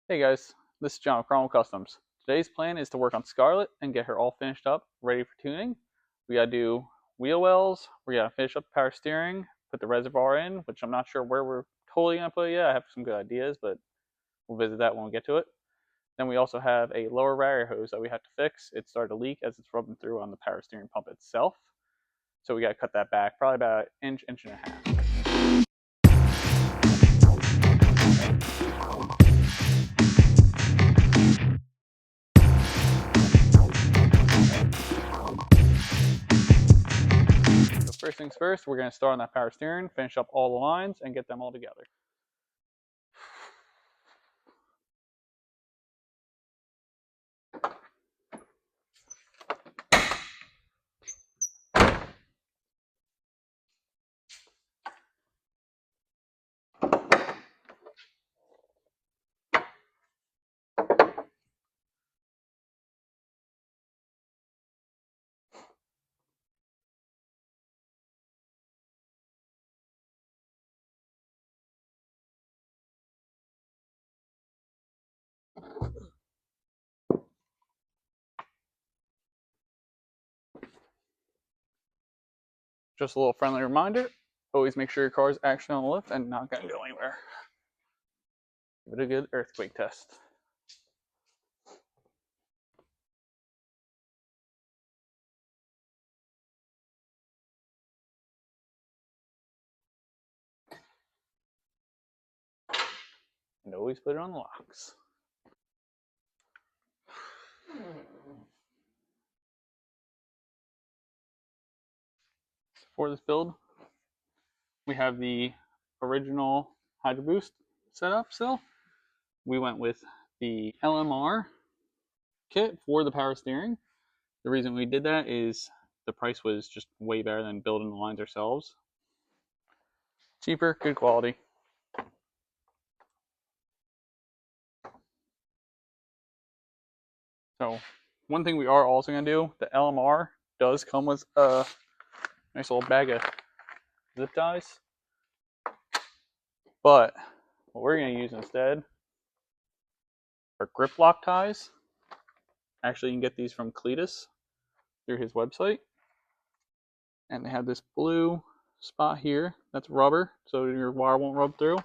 Hey guys, this is John with Cromwell Customs. Today's plan is to work on Scarlet and get her all finished up, ready for tuning. We gotta do wheel wells, we gotta finish up the power steering, put the reservoir in, which I'm not sure where we're totally gonna put it yet. I have some good ideas, but we'll visit that when we get to it. Then we also have a lower radiator hose that we have to fix. It started to leak as it's rubbing through on the power steering pump itself. So we gotta cut that back, probably about an inch and a half. So first things first, we're going to start on that power steering, finish up all the lines, and get them all together. Just a little friendly reminder, always make sure your car is actually on the lift and not going to go anywhere. Give it a good earthquake test. And always put it on the locks. For this build, we have the original Hydro Boost setup still. We went with the LMR kit for the power steering. The reason we did that is the price was just way better than building the lines ourselves. Cheaper, good quality. So one thing we are also going to do, the LMR does come with a nice little bag of zip ties. But what we're going to use instead are grip lock ties. Actually, you can get these from Cletus through his website. And they have this blue spot here that's rubber, so your wire won't rub through.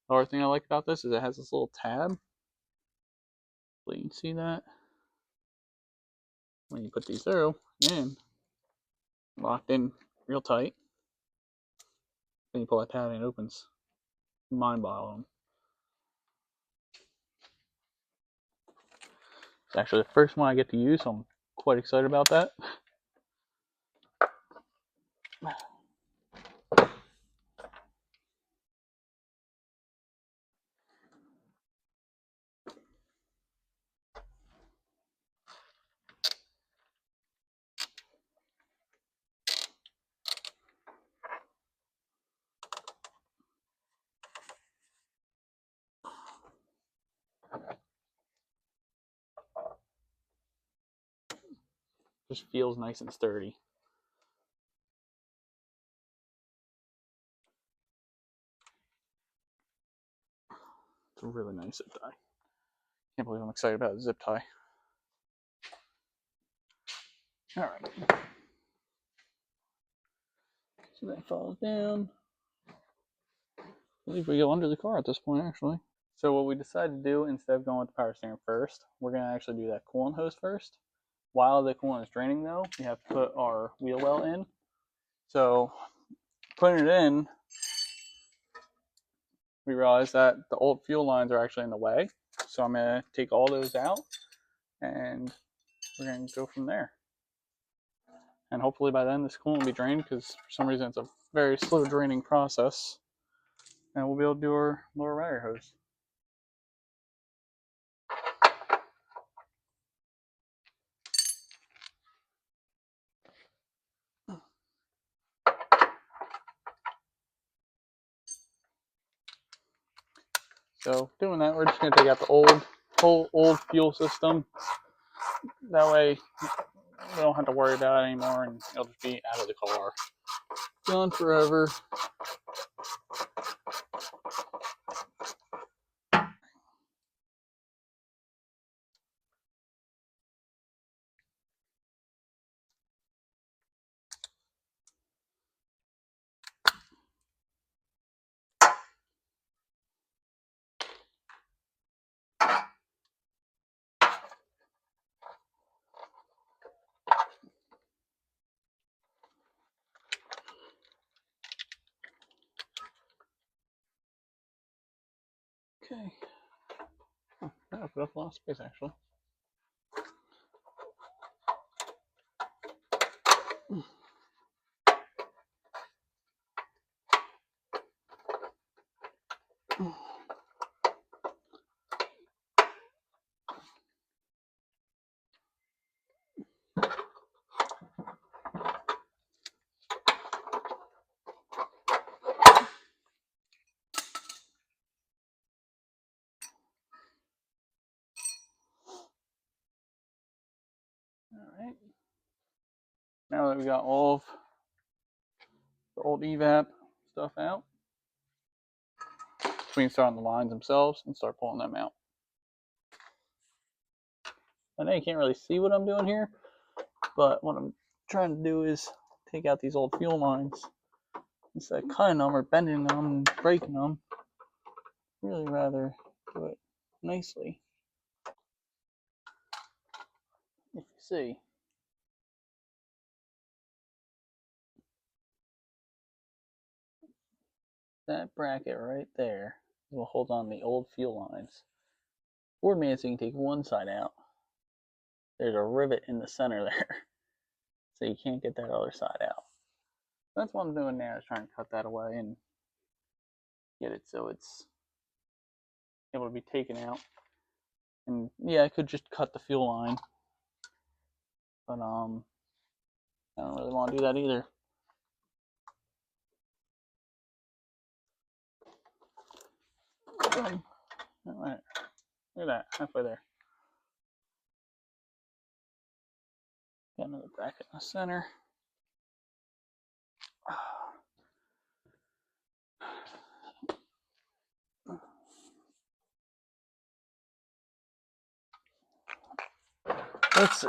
The other thing I like about this is it has this little tab. So you can see that when you put these through, and locked in real tight. Then you pull that tab and it opens. Mind-boggling. It's actually the first one I get to use, so I'm quite excited about that. Just feels nice and sturdy. It's a really nice zip tie. Can't believe I'm excited about a zip tie. Alright. So that falls down. I believe we go under the car at this point, actually. So what we decided to do, instead of going with the power steering first, we're going to actually do that coolant hose first. While the coolant is draining, though, we have to put our wheel well in. So putting it in, we realized that the old fuel lines are actually in the way. So I'm going to take all those out, and we're going to go from there. And hopefully by then this coolant will be drained, because for some reason it's a very slow draining process. And we'll be able to do our lower radiator hose. So doing that, we're just going to take out the whole old fuel system. That way we don't have to worry about it anymore, and it'll just be out of the car. Gone forever. That put up a lot of space, actually. Alright. Now that we got all of the old evap stuff out, we can start on the lines themselves and start pulling them out. I know you can't really see what I'm doing here, but what I'm trying to do is take out these old fuel lines. Instead of cutting them or bending them and breaking them, I'd really rather do it nicely. If you see, that bracket right there will hold on the old fuel lines. Board made so you can take one side out. There's a rivet in the center there, so you can't get that other side out. That's what I'm doing now, is trying to cut that away and get it so it's able to be taken out. And yeah, I could just cut the fuel line, but I don't really want to do that either. Alright, look at that, halfway there. Got another bracket in the center. Let's see.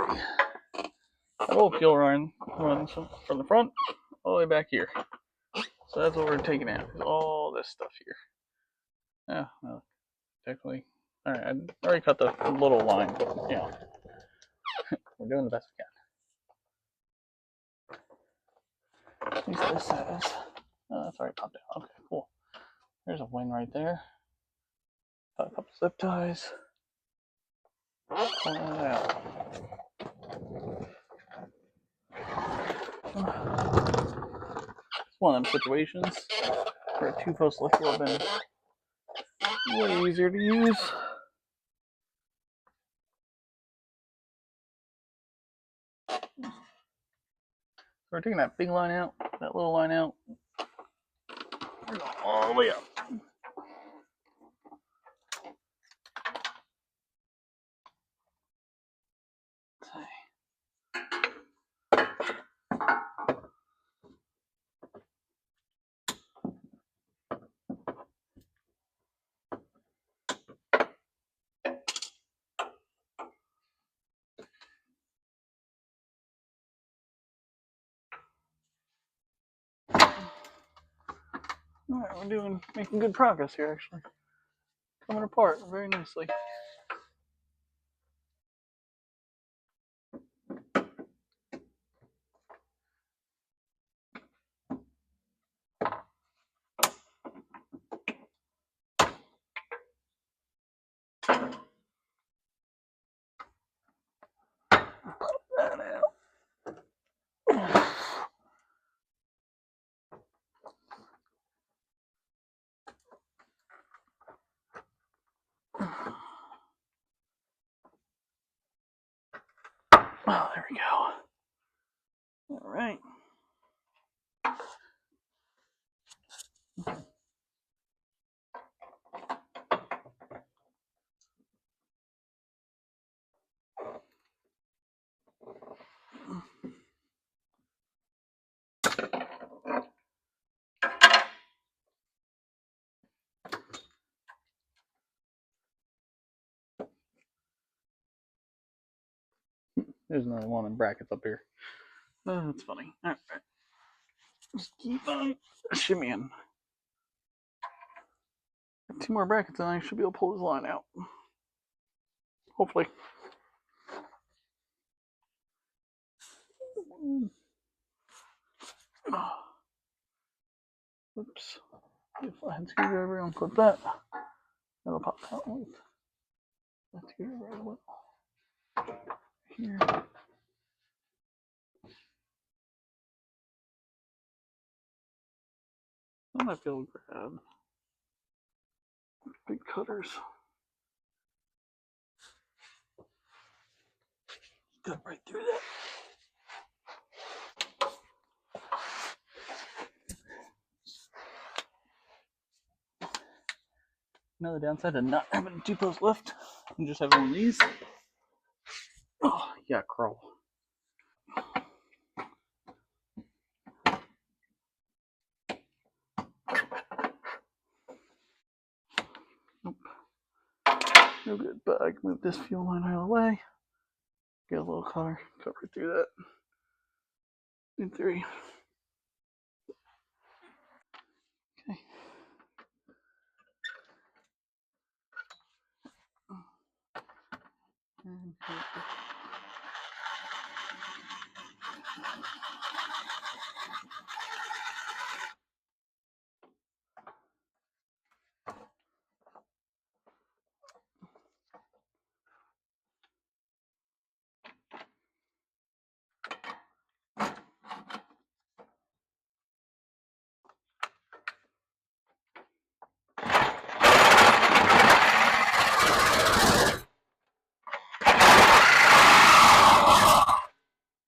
That old fuel line runs from the front all the way back here. So that's what we're taking out, is all this stuff here. Yeah, well, technically. Alright, I already cut the little line, but yeah. We're doing the best we can. At least this says. Oh, that's already popped out. Okay, cool. There's a wing right there. Got a couple zip ties. Pull that out. It's one of them situations where a two-post lift would have been way easier to use. So we're taking that big line out, that little line out. We're going all the way up. Alright, we're making good progress here, actually. Coming apart very nicely. Pop that out. Oh, there we go. All right. There's another one in brackets up here. Oh, that's funny. All right. Just keep on shimmying. Two more brackets and I should be able to pull this line out. Hopefully. Oops. If I had a screwdriver and clip that, that'll pop out with that here as well. Here. I might be able to grab big cutters. Cut right through that. Another downside of not having 2 post lift and just having one of these. Oh, yeah, crawl. Nope. No good bag. Move this fuel line out of the way. Get a little cutter. Cut right through that. In 3. Okay.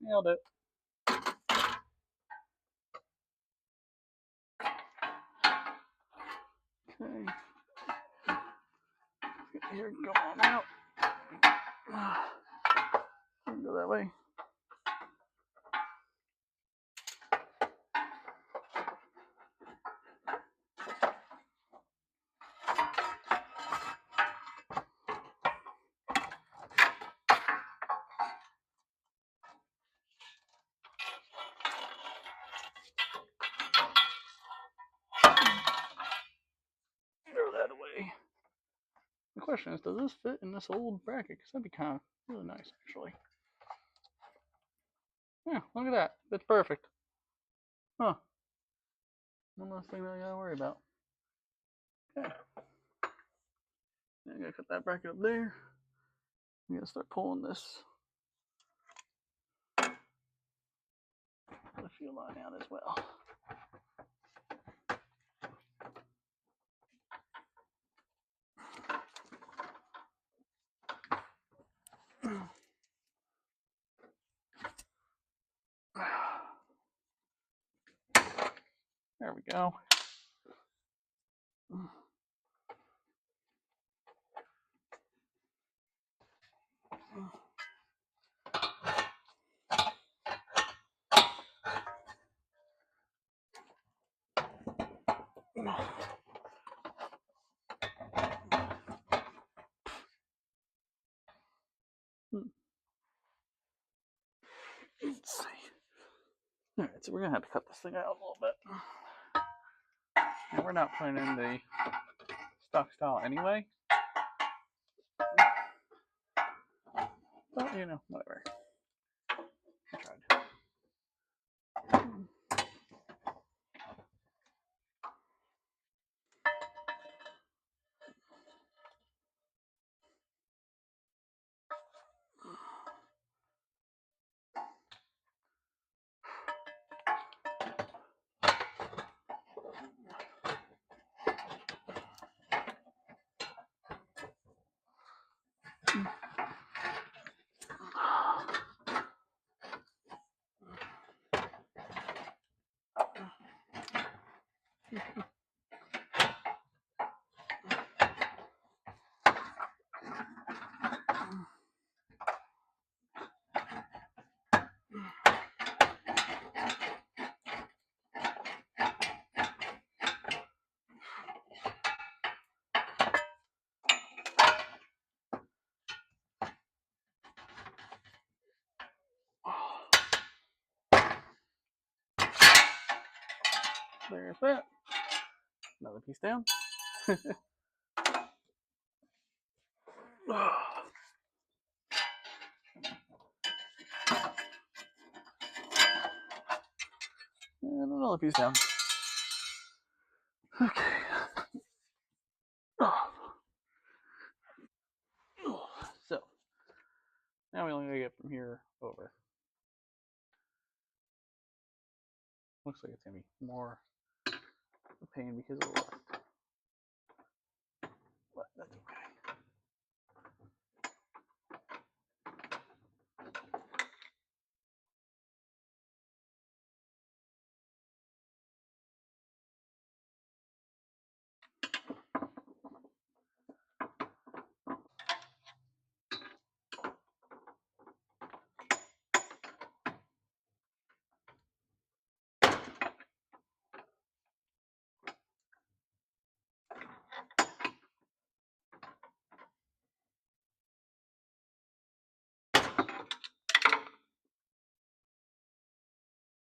Nailed it. Okay. Here, come on out. Go that way. Throw that away. The question is, does this fit in this old bracket? Because that'd be kind of really nice, actually. Yeah, look at that. It's perfect. Huh. One less thing that I gotta worry about. Okay. Now I gotta cut that bracket up there. I gotta start pulling this the fuel line out as well. There we go. Let's see. Alright, so we're gonna have to cut this thing out a little bit. And we're not putting in the stock style anyway. But, you know, whatever. I tried. There's that. Another piece down. And another piece down. Okay. Now we only gotta get from here over. Looks like it's gonna be more a pain because of the left. But that's okay.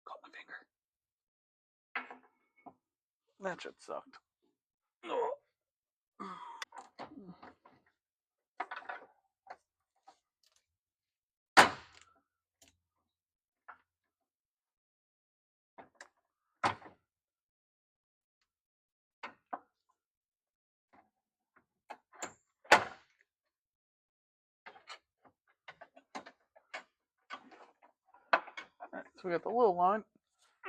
Caught my finger. That shit sucked. Alright, so we got the little line.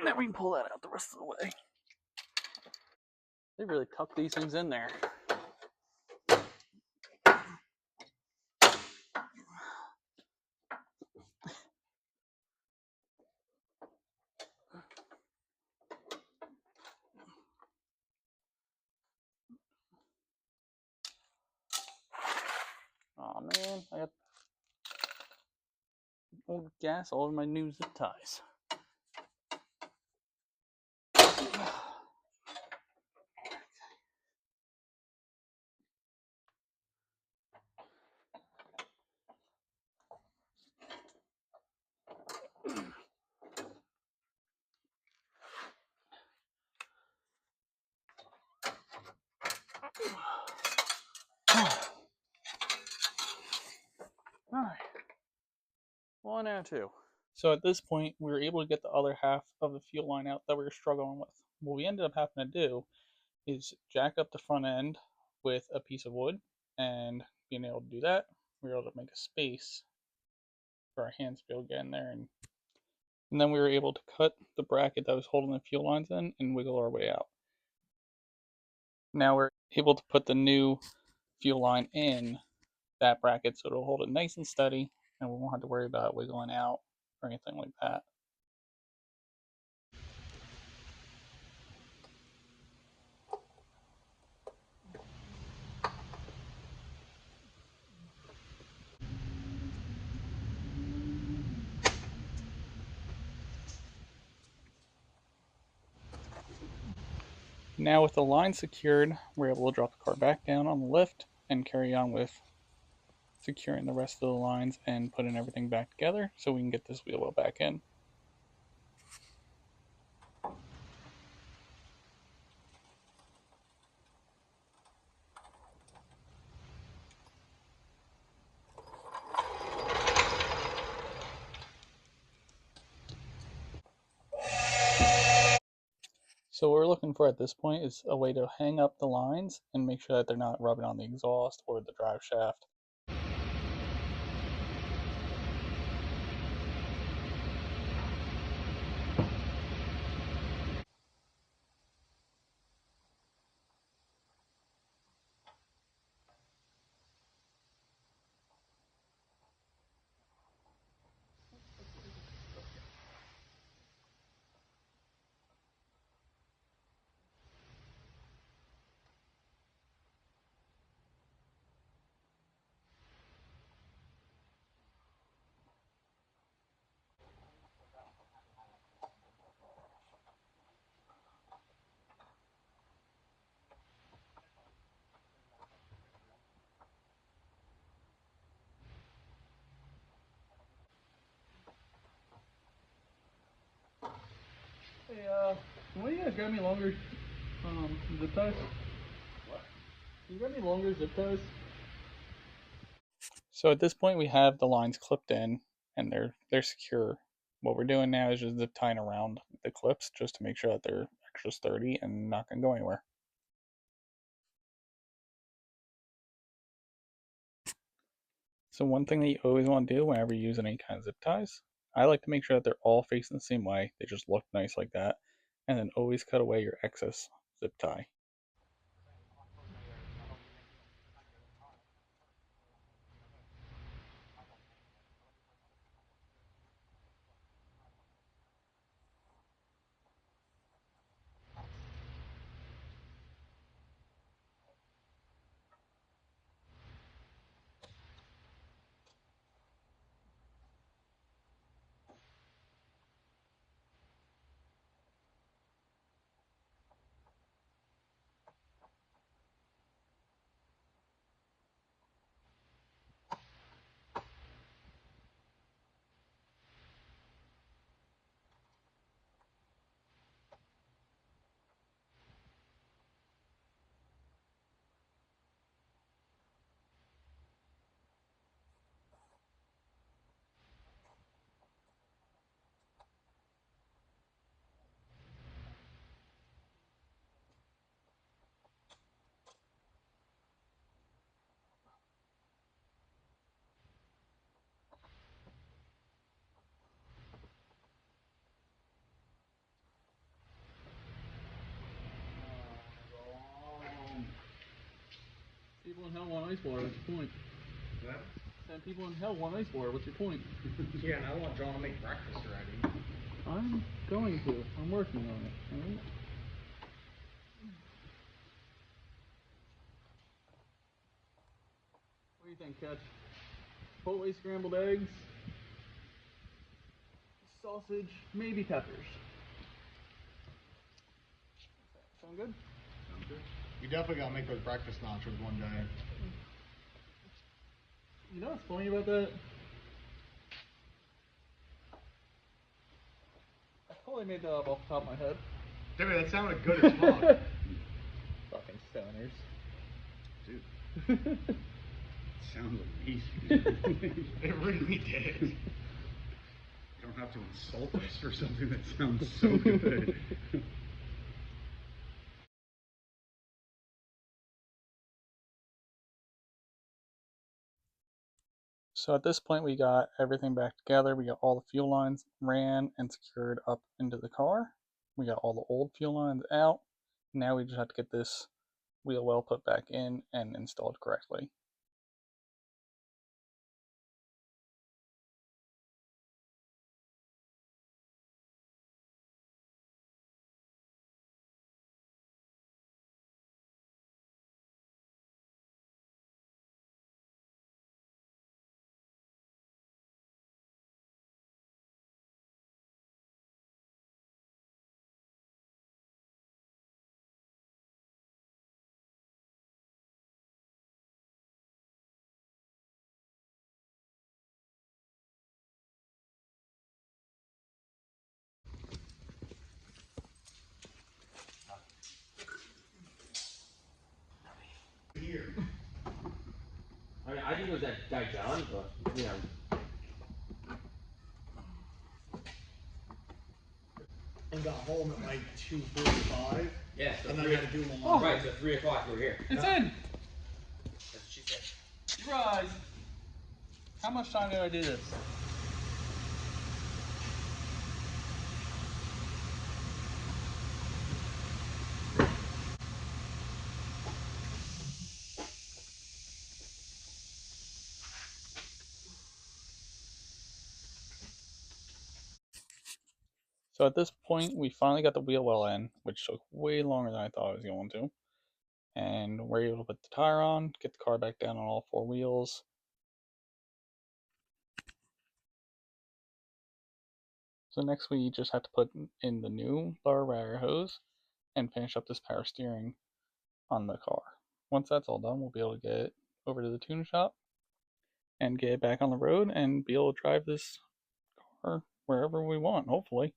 Now we can pull that out the rest of the way. They really tuck these things in there. Oh man, I got old gas all over my new zip ties. Alright. 1 and 2. So at this point, we were able to get the other half of the fuel line out that we were struggling with. What we ended up having to do is jack up the front end with a piece of wood, and being able to do that, we were able to make a space for our hands to be able to get in there, and then we were able to cut the bracket that was holding the fuel lines in and wiggle our way out. Now we're able to put the new fuel line in that bracket so it'll hold it nice and steady, and we won't have to worry about wiggling out or anything like that. Now with the line secured, we're able to drop the car back down on the lift and carry on with securing the rest of the lines and putting everything back together so we can get this wheel well back in. So what we're looking for at this point is a way to hang up the lines and make sure that they're not rubbing on the exhaust or the drive shaft. Hey, can you grab me longer zip ties? What? Can you grab me longer zip ties? So at this point we have the lines clipped in and they're secure. What we're doing now is just zip tying around the clips just to make sure that they're extra sturdy and not going to go anywhere. So one thing that you always want to do whenever you're using any kind of zip ties, I like to make sure that they're all facing the same way. They just look nice like that. And then always cut away your excess zip tie. People in hell want ice water, what's your point? What? 10 people in hell want ice water, what's your point? Yeah, and I want John to make breakfast already. I'm going to. I'm working on it, alright? What do you think, Catch? Chipotle scrambled eggs, sausage, maybe peppers. Sound good? Sounds good. You definitely gotta make those breakfast nachos one day. You know what's funny about that? I totally made that up off the top of my head. Dude, that sounded good as fuck. Fucking stoners. Dude. Sounds amazing. It really did. You don't have to insult us for something that sounds so good. So at this point, we got everything back together. We got all the fuel lines ran and secured up into the car. We got all the old fuel lines out. Now we just have to get this wheel well put back in and installed correctly. Here. I mean, I think it was that John, but, you know. And got home at like 2:45. Yeah, so and then I had to do them Oh, all. right, so 3 o'clock you were here. It's in! That's what she said. You realize how much time did I do this? So at this point, we finally got the wheel well in, which took way longer than I thought it was going to. And we're able to put the tire on, get the car back down on all 4 wheels. So next we just have to put in the new lower radiator hose and finish up this power steering on the car. Once that's all done, we'll be able to get it over to the tune shop and get it back on the road and be able to drive this car wherever we want, hopefully.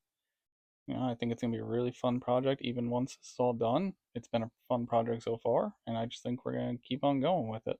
You know, I think it's going to be a really fun project even once it's all done. It's been a fun project so far, and I just think we're going to keep on going with it.